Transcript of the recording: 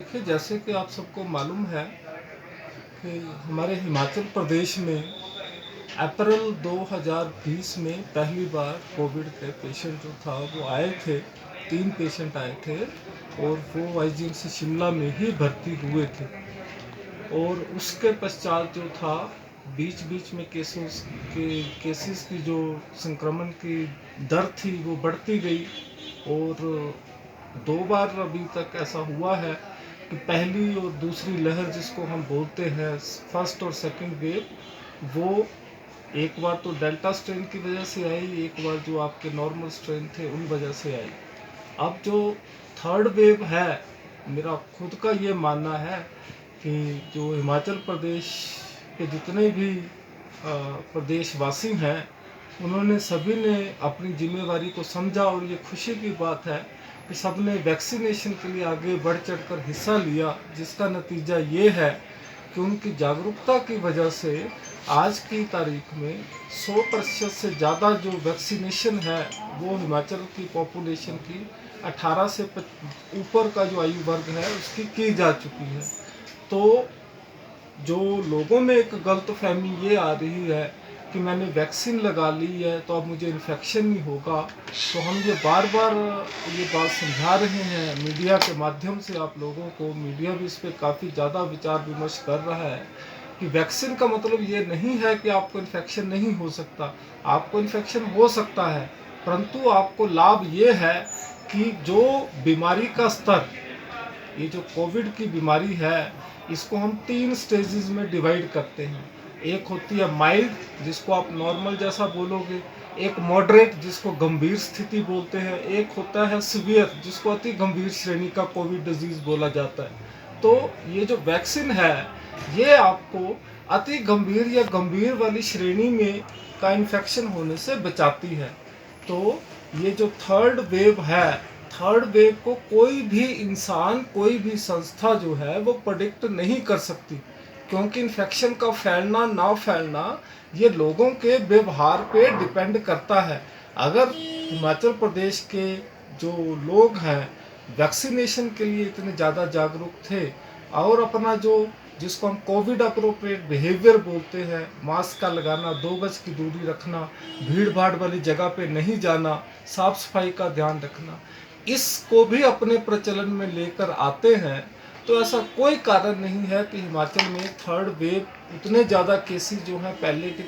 देखिए, जैसे कि आप सबको मालूम है कि हमारे हिमाचल प्रदेश में अप्रैल 2020 में पहली बार कोविड के पेशेंट जो था वो आए थे। 3 पेशेंट आए थे और वो आईजीएमसी शिमला में ही भर्ती हुए थे। और उसके पश्चात जो था बीच-बीच में केसेस की जो संक्रमण की दर थी वो बढ़ती गई। और 2 बार अभी तक ऐसा हुआ है कि पहली और दूसरी लहर जिसको हम बोलते हैं, फर्स्ट और सेकंड वेव, वो एक बार तो डेल्टा स्ट्रेन की वजह से आई, एक बार जो आपके नॉर्मल स्ट्रेन थे उन वजह से आई। अब जो थर्ड वेव है, मेरा खुद का ये मानना है कि जो हिमाचल प्रदेश के जितने भी प्रदेशवासी हैं, उन्होंने सभी ने अपनी जिम्मेवारी को समझा। और ये खुशी की बात है कि सबने वैक्सीनेशन के लिए आगे बढ़ चढ़कर हिस्सा लिया, जिसका नतीजा ये है कि उनकी जागरूकता की वजह से आज की तारीख में 100% से ज़्यादा जो वैक्सीनेशन है वो हिमाचल की पॉपुलेशन की 18 से ऊपर का जो आयु वर्ग है उसकी की जा चुकी है। तो जो लोगों में एक गलतफहमी ये आ रही है कि मैंने वैक्सीन लगा ली है तो अब मुझे इन्फेक्शन नहीं होगा, तो हम ये बार बार ये बात समझा रहे हैं मीडिया के माध्यम से आप लोगों को। मीडिया भी इस पर काफ़ी ज़्यादा विचार विमर्श कर रहा है कि वैक्सीन का मतलब ये नहीं है कि आपको इन्फेक्शन नहीं हो सकता। आपको इन्फेक्शन हो सकता है, परंतु आपको लाभ ये है कि जो बीमारी का स्तर, ये जो कोविड की बीमारी है, इसको हम 3 स्टेजेस में डिवाइड करते हैं। एक होती है माइल्ड, जिसको आप नॉर्मल जैसा बोलोगे, एक मॉडरेट जिसको गंभीर स्थिति बोलते हैं, एक होता है सीवियर जिसको अति गंभीर श्रेणी का कोविड डिजीज बोला जाता है। तो ये जो वैक्सीन है ये आपको अति गंभीर या गंभीर वाली श्रेणी में का इन्फेक्शन होने से बचाती है। तो ये जो थर्ड वेव है, थर्ड वेव को कोई भी इंसान, कोई भी संस्था जो है वो प्रेडिक्ट नहीं कर सकती, क्योंकि इन्फेक्शन का फैलना ना फैलना ये लोगों के व्यवहार पे डिपेंड करता है। अगर हिमाचल प्रदेश के जो लोग हैं वैक्सीनेशन के लिए इतने ज़्यादा जागरूक थे और अपना जो जिसको हम कोविड अप्रोप्रिएट बिहेवियर बोलते हैं, मास्क का लगाना, 2 गज की दूरी रखना, भीड़ भाड़ वाली जगह पे नहीं जाना, साफ सफाई का ध्यान रखना, इसको भी अपने प्रचलन में लेकर आते हैं, तो ऐसा कोई कारण नहीं है कि हिमाचल में थर्ड वेव उतने ज़्यादा केसेस जो हैं पहले की